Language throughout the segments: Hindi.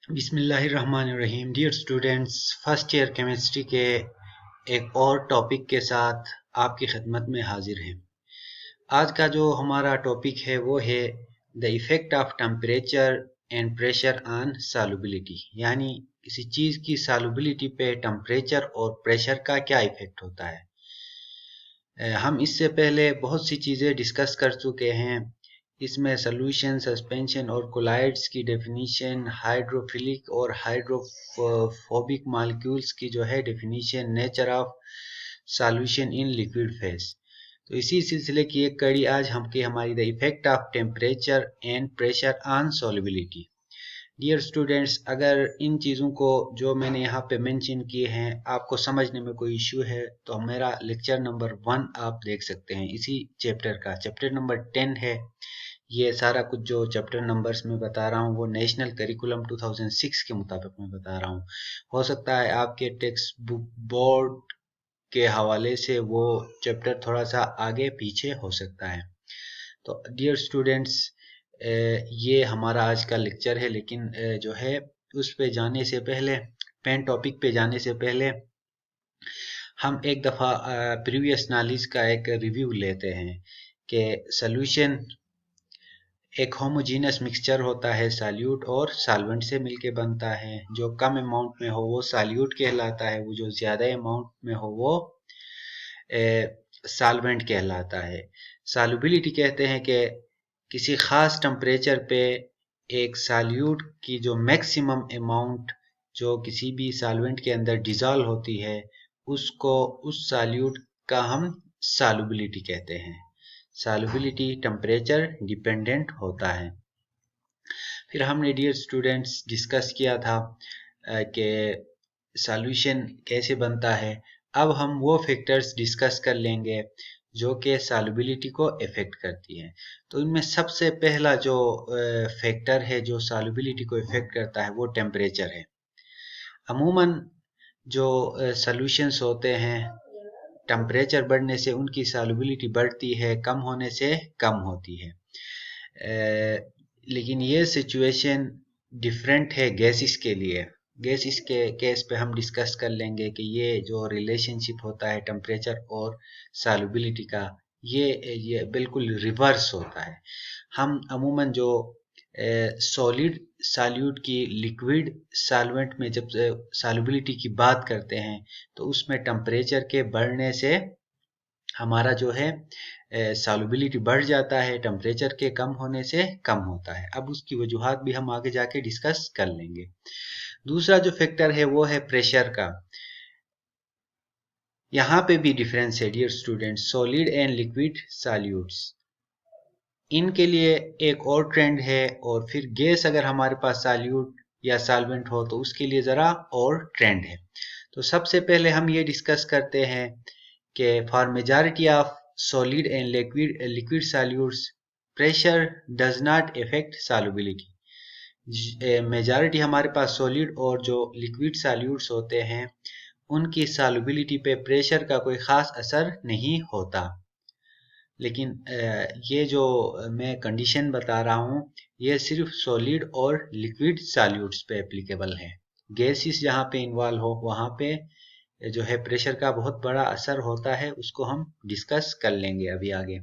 बिस्मिल्लाहिर्रहमानिर्रहीम। Dear students, first year chemistry के एक और टॉपिक के साथ आपकी खिदमत में हाजिर हैं। आज का जो हमारा टॉपिक है वो है the effect of temperature and pressure on solubility, यानी किसी चीज़ की सॉल्युबिलिटी पे टेम्परेचर और प्रेशर का क्या इफ़ेक्ट होता है। हम इससे पहले बहुत सी चीज़ें डिस्कस कर चुके हैं। इसमें सॉल्यूशन, सस्पेंशन और कोलाइड्स की डेफिनेशन, हाइड्रोफिलिक और हाइड्रोफोबिक मॉलिक्यूल्स की जो है definition, nature of solution in liquid phase. तो इसी सिलसिले की एक कड़ी आज हमारी the effect of temperature and pressure on solubility. Dear students, अगर इन चीज़ों को जो मैंने यहाँ पे मेंशन किए हैं आपको समझने में कोई इश्यू है तो मेरा लेक्चर नंबर 1 आप देख सकते हैं। इसी चैप्टर का चैप्टर नंबर 10 है। ये सारा कुछ जो चैप्टर नंबर्स में बता रहा हूँ वो नेशनल करिकुलम 2006 के मुताबिक मैं बता रहा हूँ। हो सकता है आपके टेक्स्ट बुक बोर्ड के हवाले से वो चैप्टर थोड़ा सा आगे पीछे हो सकता है। तो डियर स्टूडेंट्स, ये हमारा आज का लेक्चर है, लेकिन जो है उस पे जाने से पहले, पेन टॉपिक पे जाने से पहले हम एक दफ़ा प्रीवियस नॉलेज का एक रिव्यू लेते हैं कि सॉल्यूशन एक होमोजीनस मिक्सचर होता है, सॉल्यूट और सॉल्वेंट से मिलके बनता है। जो कम अमाउंट में हो वो सॉल्यूट कहलाता है, वो जो ज़्यादा अमाउंट में हो वो सॉल्वेंट कहलाता है। सॉल्युबिलिटी कहते हैं कि किसी ख़ास टेम्परेचर पे एक सॉल्यूट की जो मैक्सिमम अमाउंट जो किसी भी सॉल्वेंट के अंदर डिज़ोल्व होती है उसको, उस सॉल्यूट का हम सॉल्युबिलिटी कहते हैं। सॉल्युबिलिटी टेम्परेचर डिपेंडेंट होता है। फिर हमने डियर स्टूडेंट्स डिस्कस किया था कि सॉल्यूशन कैसे बनता है। अब हम वो फैक्टर्स डिस्कस कर लेंगे जो कि सॉल्युबिलिटी को अफेक्ट करती हैं। तो इनमें सबसे पहला जो फैक्टर है जो सॉल्युबिलिटी को अफेक्ट करता है वो टेम्परेचर है। अमूमन जो सॉल्यूशंस होते हैं, टेम्परेचर बढ़ने से उनकी सॉल्युबिलिटी बढ़ती है, कम होने से कम होती है। लेकिन ये सिचुएशन डिफरेंट है गैसेस के लिए। गैसेस के केस पे हम डिस्कस कर लेंगे कि ये जो रिलेशनशिप होता है टेम्परेचर और सॉल्युबिलिटी का, ये बिल्कुल रिवर्स होता है। हम अमूमन जो सॉलिड सॉल्यूट की लिक्विड सॉल्वेंट में जब सॉल्युबिलिटी की बात करते हैं तो उसमें टेम्परेचर के बढ़ने से हमारा जो है सॉल्युबिलिटी बढ़ जाता है, टेम्परेचर के कम होने से कम होता है। अब उसकी वजूहात भी हम आगे जाके डिस्कस कर लेंगे। दूसरा जो फैक्टर है वो है प्रेशर का। यहाँ पे भी डिफरेंस है dear students, solid and liquid solutes, इनके लिए एक और ट्रेंड है, और फिर गैस अगर हमारे पास सॉल्यूट या सॉल्वेंट हो तो उसके लिए ज़रा और ट्रेंड है। तो सबसे पहले हम ये डिस्कस करते हैं कि for majority of solid and liquid solutes pressure does not affect solubility. Majority हमारे पास सॉलिड और जो लिक्विड सॉल्यूट्स होते हैं उनकी सॉल्युबिलिटी पे प्रेशर का कोई ख़ास असर नहीं होता। लेकिन ये जो मैं कंडीशन बता रहा हूँ ये सिर्फ सॉलिड और लिक्विड सॉल्यूट्स पे एप्लीकेबल है। गैसेस जहाँ पे इन्वॉल्व हो वहाँ पे जो है प्रेशर का बहुत बड़ा असर होता है, उसको हम डिस्कस कर लेंगे अभी आगे।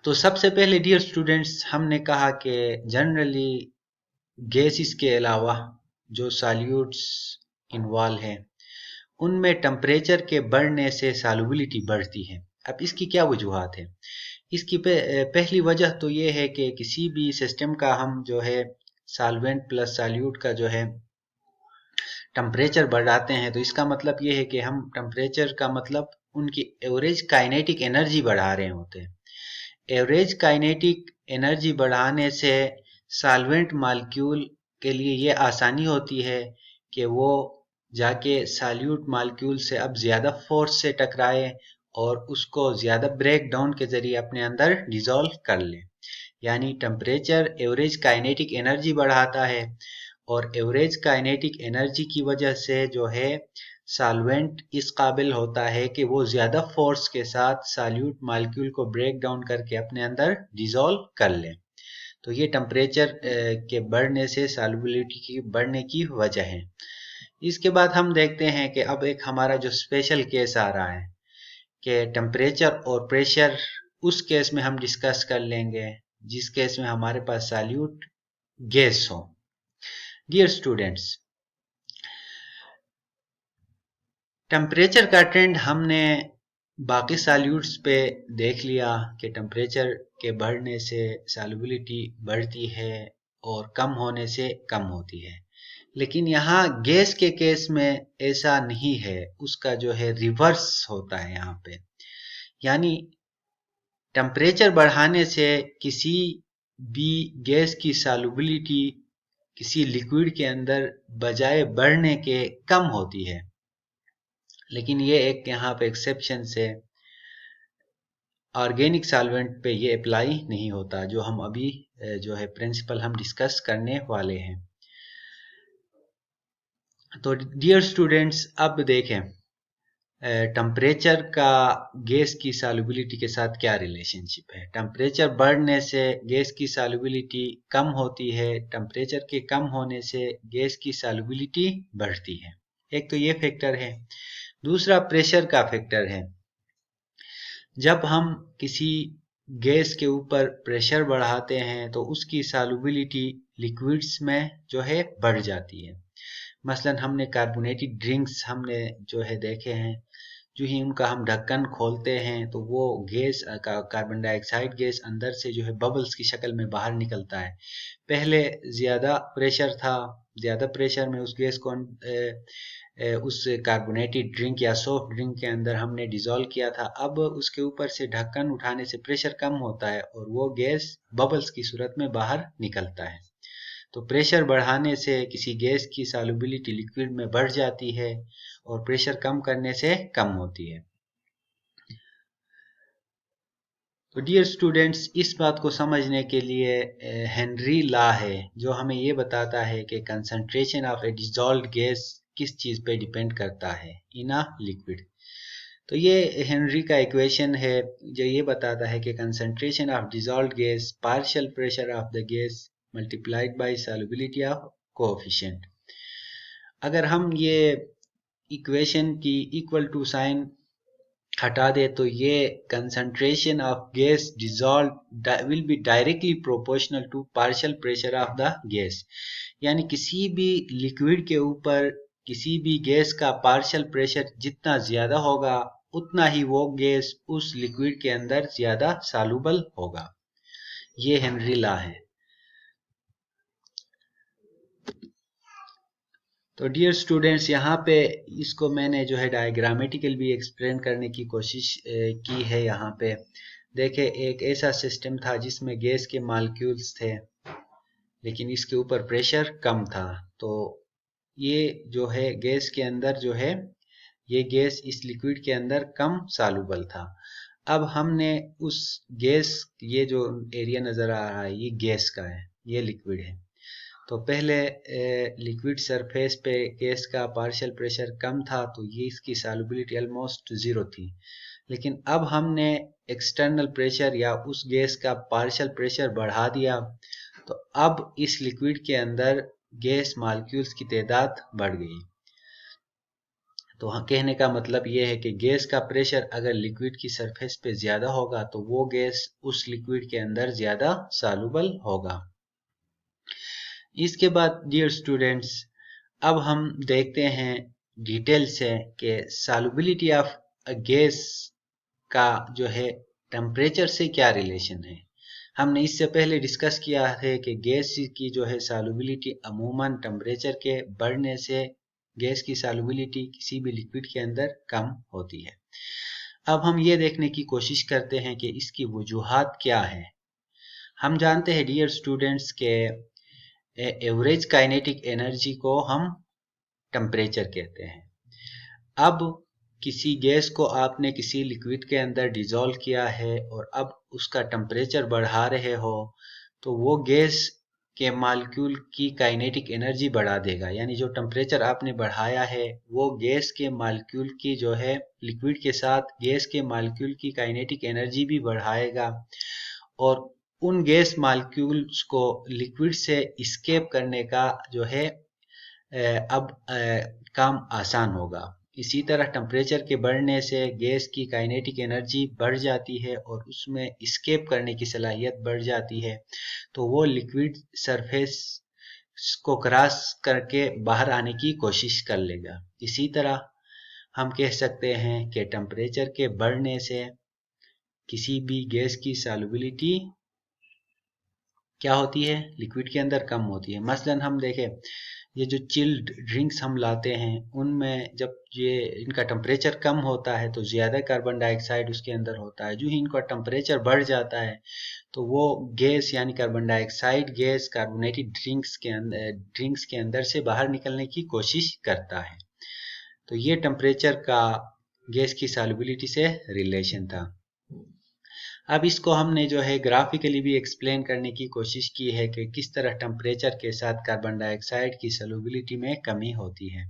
तो सबसे पहले डियर स्टूडेंट्स हमने कहा कि जनरली गैसेस के अलावा जो सॉल्यूट्स इन्वॉल्व हैं उनमें टेम्परेचर के बढ़ने से सॉल्युबिलिटी बढ़ती है। अब इसकी क्या वजूहात है? इसकी पहली वजह तो ये है कि किसी भी सिस्टम का हम जो है सॉल्वेंट प्लस सॉल्यूट का जो है टेम्परेचर बढ़ाते हैं तो इसका मतलब ये है कि हम टेम्परेचर का मतलब उनकी एवरेज काइनेटिक एनर्जी बढ़ा रहे होते हैं। एवरेज काइनेटिक एनर्जी बढ़ाने से सॉल्वेंट मॉलिक्यूल के लिए ये आसानी होती है कि वो जाके सॉल्यूट मॉलिक्यूल से अब ज़्यादा फोर्स से टकराए और उसको ज़्यादा ब्रेक डाउन के ज़रिए अपने अंदर डिसॉल्व कर ले। यानी टेम्परेचर एवरेज काइनेटिक एनर्जी बढ़ाता है, और एवरेज काइनेटिक एनर्जी की वजह से जो है सॉल्वेंट इस काबिल होता है कि वो ज़्यादा फोर्स के साथ सॉल्यूट मॉलिक्यूल को ब्रेक डाउन करके अपने अंदर डिसॉल्व कर ले। तो ये टेम्परेचर के बढ़ने से सॉल्युबिलिटी की बढ़ने की वजह है। इसके बाद हम देखते हैं कि अब एक हमारा जो स्पेशल केस आ रहा है कि टेम्परेचर और प्रेशर, उस केस में हम डिस्कस कर लेंगे जिस केस में हमारे पास सॉल्यूट गैस हो। डियर स्टूडेंट्स, टेम्परेचर का ट्रेंड हमने बाकी सॉल्यूट्स पे देख लिया कि टेम्परेचर के बढ़ने से सॉल्युबिलिटी बढ़ती है और कम होने से कम होती है। लेकिन यहाँ गैस के केस में ऐसा नहीं है, उसका जो है रिवर्स होता है यहाँ पे। यानी टेम्परेचर बढ़ाने से किसी भी गैस की सॉल्युबिलिटी किसी लिक्विड के अंदर बजाय बढ़ने के कम होती है। लेकिन ये एक यहाँ पे एक्सेप्शन से ऑर्गेनिक सॉल्वेंट पे ये अप्लाई नहीं होता, जो हम अभी जो है प्रिंसिपल हम डिस्कस करने वाले हैं। तो डियर स्टूडेंट्स, अब देखें टेम्परेचर का गैस की सॉल्युबिलिटी के साथ क्या रिलेशनशिप है। टेम्परेचर बढ़ने से गैस की सॉल्युबिलिटी कम होती है, टेम्परेचर के कम होने से गैस की सॉल्युबिलिटी बढ़ती है। एक तो ये फैक्टर है। दूसरा प्रेशर का फैक्टर है। जब हम किसी गैस के ऊपर प्रेशर बढ़ाते हैं तो उसकी सॉल्युबिलिटी लिक्विड्स में जो है बढ़ जाती है। मसलन हमने कार्बोनेटेड ड्रिंक्स हमने जो है देखे हैं, जो ही उनका हम ढक्कन खोलते हैं तो वो गैस कार्बन डाइऑक्साइड गैस अंदर से जो है बबल्स की शक्ल में बाहर निकलता है। पहले ज़्यादा प्रेशर था, ज़्यादा प्रेशर में उस गैस को उस कार्बोनेटेड ड्रिंक या सॉफ्ट ड्रिंक के अंदर हमने डिज़ोल्व किया था। अब उसके ऊपर से ढक्कन उठाने से प्रेशर कम होता है और वो गैस बबल्स की सूरत में बाहर निकलता है। तो प्रेशर बढ़ाने से किसी गैस की सॉल्युबिलिटी लिक्विड में बढ़ जाती है और प्रेशर कम करने से कम होती है। तो डियर स्टूडेंट्स, इस बात को समझने के लिए हेनरी लॉ है जो हमें ये बताता है कि concentration of A dissolved gas किस चीज़ पे डिपेंड करता है इन अ लिक्विड। तो ये हेनरी का इक्वेशन है जो ये बताता है कि concentration of dissolved gas partial pressure of the gas multiplied by solubility of coefficient. अगर हम ये इक्वेशन की इक्वल टू साइन हटा दे तो ये concentration of gas dissolve will be directly proportional to partial pressure of the gas. यानी किसी भी लिक्विड के ऊपर किसी भी गैस का पार्शियल प्रेशर जितना ज्यादा होगा उतना ही वो गैस उस लिक्विड के अंदर ज्यादा सॉल्युबल होगा। ये हेनरी लॉ है। तो डियर स्टूडेंट्स, यहाँ पे इसको मैंने जो है डायग्रामेटिकल भी एक्सप्लेन करने की कोशिश की है। यहाँ पे देखे एक ऐसा सिस्टम था जिसमें गैस के मॉलिक्यूल्स थे लेकिन इसके ऊपर प्रेशर कम था। तो ये जो है गैस के अंदर जो है ये गैस इस लिक्विड के अंदर कम सॉल्युबल था। अब हमने उस गैस, ये जो एरिया नज़र आ रहा है ये गैस का है, ये लिक्विड है। तो पहले लिक्विड सरफेस पे गैस का पार्शियल प्रेशर कम था तो ये इसकी सॉल्युबिलिटी ऑलमोस्ट ज़ीरो थी। लेकिन अब हमने एक्सटर्नल प्रेशर या उस गैस का पार्शियल प्रेशर बढ़ा दिया तो अब इस लिक्विड के अंदर गैस मॉलिक्यूल्स की तादाद बढ़ गई। तो कहने का मतलब ये है कि गैस का प्रेशर अगर लिक्विड की सरफेस पे ज़्यादा होगा तो वो गैस उस लिक्विड के अंदर ज़्यादा सॉल्युबल होगा। इसके बाद डियर स्टूडेंट्स, अब हम देखते हैं डिटेल से कि सॉल्युबिलिटी ऑफ अ गैस का जो है टेम्परेचर से क्या रिलेशन है। हमने इससे पहले डिस्कस किया है कि गैस की जो है सॉल्युबिलिटी अमूमन टेम्परेचर के बढ़ने से गैस की सॉल्युबिलिटी किसी भी लिक्विड के अंदर कम होती है। अब हम ये देखने की कोशिश करते हैं कि इसकी वजूहात क्या है। हम जानते हैं डियर स्टूडेंट्स के एवरेज काइनेटिक एनर्जी को हम टेम्परेचर कहते हैं। अब किसी गैस को आपने किसी लिक्विड के अंदर डिसॉल्व किया है और अब उसका टेम्परेचर बढ़ा रहे हो तो वो गैस के मॉलिक्यूल की काइनेटिक एनर्जी बढ़ा देगा। यानी जो टेम्परेचर आपने बढ़ाया है वो गैस के मॉलिक्यूल की जो है लिक्विड के साथ गैस के मॉलिक्यूल की काइनेटिक एनर्जी भी बढ़ाएगा और उन गैस मालिक्यूल्स को लिक्विड से इस्केप करने का जो है अब काम आसान होगा। इसी तरह टेम्परेचर के बढ़ने से गैस की काइनेटिक एनर्जी बढ़ जाती है और उसमें इस्केप करने की सलाहियत बढ़ जाती है, तो वो लिक्विड सरफेस को क्रॉस करके बाहर आने की कोशिश कर लेगा। इसी तरह हम कह सकते हैं कि टेम्परेचर के बढ़ने से किसी भी गैस की सॉल्युबिलिटी क्या होती है, लिक्विड के अंदर कम होती है। मसलन हम देखें, ये जो चिल्ड ड्रिंक्स हम लाते हैं उनमें जब ये इनका टेम्परेचर कम होता है तो ज़्यादा कार्बन डाइऑक्साइड उसके अंदर होता है। जो ही इनका टेम्परेचर बढ़ जाता है तो वो गैस यानी carbon dioxide gas carbonated drinks के अंदर से बाहर निकलने की कोशिश करता है। तो ये टेम्परेचर का गैस की सॉल्युबिलिटी से रिलेशन था। अब इसको हमने जो है ग्राफिकली भी एक्सप्लेन करने की कोशिश की है कि किस तरह टेम्परेचर के साथ कार्बन डाइऑक्साइड की सॉल्युबिलिटी में कमी होती है।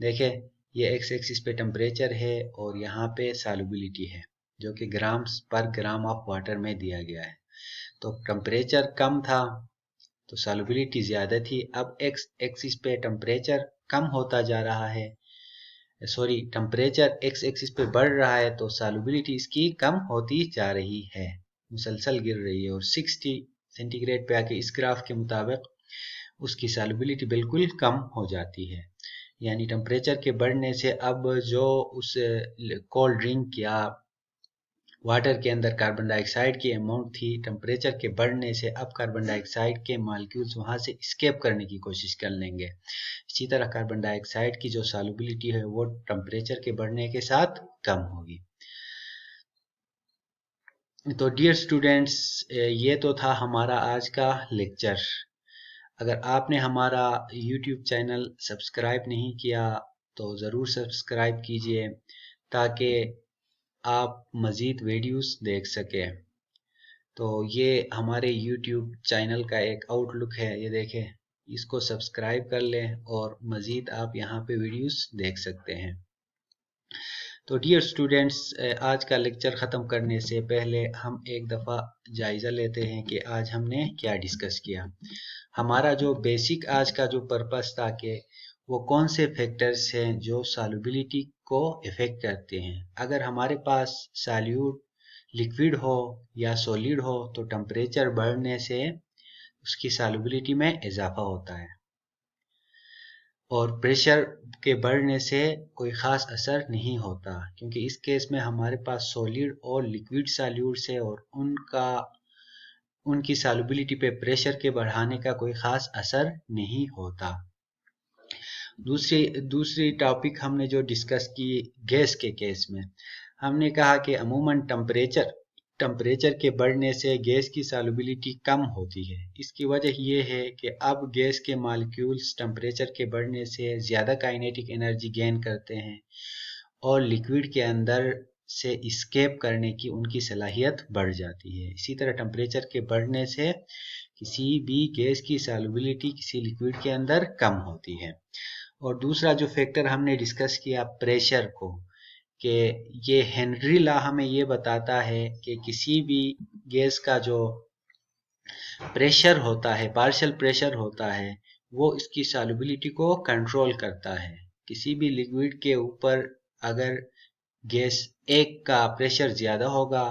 देखें, ये एक्स एक्सिस पे टेम्परेचर है और यहाँ पे सॉल्युबिलिटी है जो कि ग्राम्स पर ग्राम ऑफ वाटर में दिया गया है। तो टेम्परेचर कम था तो सॉल्युबिलिटी ज़्यादा थी। अब एक्स एक्सिस पे टेम्परेचर कम होता जा रहा है, सॉरी टेम्परेचर एक्स एक्सिस पे बढ़ रहा है तो सॉल्युबिलिटी इसकी कम होती जा रही है, मुसलसल गिर रही है और 60 सेंटीग्रेड पे आके इस ग्राफ के मुताबिक उसकी सॉल्युबिलिटी बिल्कुल कम हो जाती है। यानी टेम्परेचर के बढ़ने से अब जो उस कोल्ड ड्रिंक या वाटर के अंदर कार्बन डाइऑक्साइड की अमाउंट थी, टेम्परेचर के बढ़ने से अब कार्बन डाइऑक्साइड के मॉलिक्यूल्स वहां से स्केप करने की कोशिश कर लेंगे। इसी तरह कार्बन डाइऑक्साइड की जो सॉल्युबिलिटी है वो टेम्परेचर के बढ़ने के साथ कम होगी। तो डियर स्टूडेंट्स, ये तो था हमारा आज का लेक्चर। अगर आपने हमारा यूट्यूब चैनल सब्सक्राइब नहीं किया तो ज़रूर सब्सक्राइब कीजिए ताकि आप मज़ीद वीडियोस देख सकें। तो ये हमारे YouTube चैनल का एक आउटलुक है, ये देखें, इसको सब्सक्राइब कर लें और मज़ीद आप यहाँ पे वीडियोस देख सकते हैं। तो डियर स्टूडेंट्स, आज का लेक्चर ख़त्म करने से पहले हम एक दफ़ा जायज़ा लेते हैं कि आज हमने क्या डिस्कस किया। हमारा जो बेसिक आज का जो पर्पस था कि वो कौन से फैक्टर्स हैं जो सॉल्युबिलिटी को इफ़ेक्ट करते हैं। अगर हमारे पास सॉल्यूट लिक्विड हो या सॉलिड हो तो टेम्परेचर बढ़ने से उसकी सॉल्युबिलिटी में इजाफा होता है और प्रेशर के बढ़ने से कोई ख़ास असर नहीं होता, क्योंकि इस केस में हमारे पास सॉलिड और लिक्विड सॉल्यूट्स है और उनकी सॉल्युबिलिटी पे प्रेशर के बढ़ाने का कोई ख़ास असर नहीं होता। दूसरी टॉपिक हमने जो डिस्कस की गैस के केस में, हमने कहा कि अमूमन टेम्परेचर के बढ़ने से गैस की सॉल्युबिलिटी कम होती है। इसकी वजह यह है कि अब गैस के मॉलिक्यूल्स टेम्परेचर के बढ़ने से ज़्यादा काइनेटिक एनर्जी गेन करते हैं और लिक्विड के अंदर से इस्केप करने की उनकी सलाहियत बढ़ जाती है। इसी तरह टेम्परेचर के बढ़ने से किसी भी गैस की सॉल्युबिलिटी किसी लिक्विड के अंदर कम होती है। और दूसरा जो फैक्टर हमने डिस्कस किया प्रेशर को, कि ये हेनरी लॉ हमें ये बताता है कि किसी भी गैस का जो प्रेशर होता है, पार्शियल प्रेशर होता है, वो इसकी सॉल्युबिलिटी को कंट्रोल करता है। किसी भी लिक्विड के ऊपर अगर गैस एक का प्रेशर ज़्यादा होगा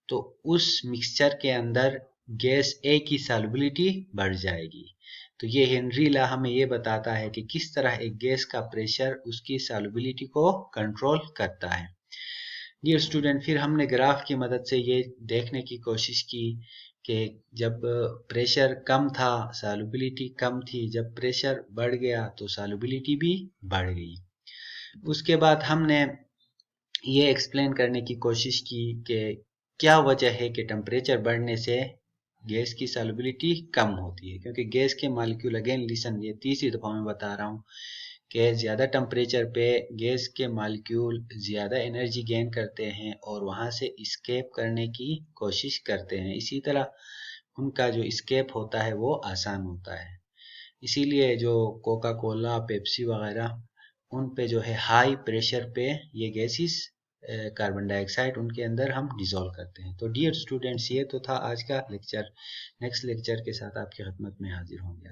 तो उस मिक्सचर के अंदर गैस ए की सॉल्युबिलिटी बढ़ जाएगी। तो ये हेनरी लॉ हमें ये बताता है कि किस तरह एक गैस का प्रेशर उसकी सॉल्युबिलिटी को कंट्रोल करता है। डियर स्टूडेंट, फिर हमने ग्राफ की मदद से ये देखने की कोशिश की कि जब प्रेशर कम था सॉल्युबिलिटी कम थी, जब प्रेशर बढ़ गया तो सॉल्युबिलिटी भी बढ़ गई। उसके बाद हमने ये एक्सप्लेन करने की कोशिश की कि क्या वजह है कि टेम्परेचर बढ़ने से गैस की सॉल्युबिलिटी कम होती है, क्योंकि गैस के मॉलिक्यूल, अगेन लिसन, ये तीसरी दफ़ा मैं बता रहा हूँ कि ज़्यादा टेम्परेचर पे गैस के मॉलिक्यूल ज़्यादा एनर्जी गेन करते हैं और वहाँ से इस्केप करने की कोशिश करते हैं। इसी तरह उनका जो इस्केप होता है वो आसान होता है। इसीलिए जो कोका कोला, पेप्सी वगैरह, उन पे जो है हाई प्रेशर पे ये गैसेस कार्बन डाइऑक्साइड उनके अंदर हम डिसॉल्व करते हैं। तो डियर स्टूडेंट्स, ये तो था आज का लेक्चर। नेक्स्ट लेक्चर के साथ आपकी खिदमत में हाजिर होंगे।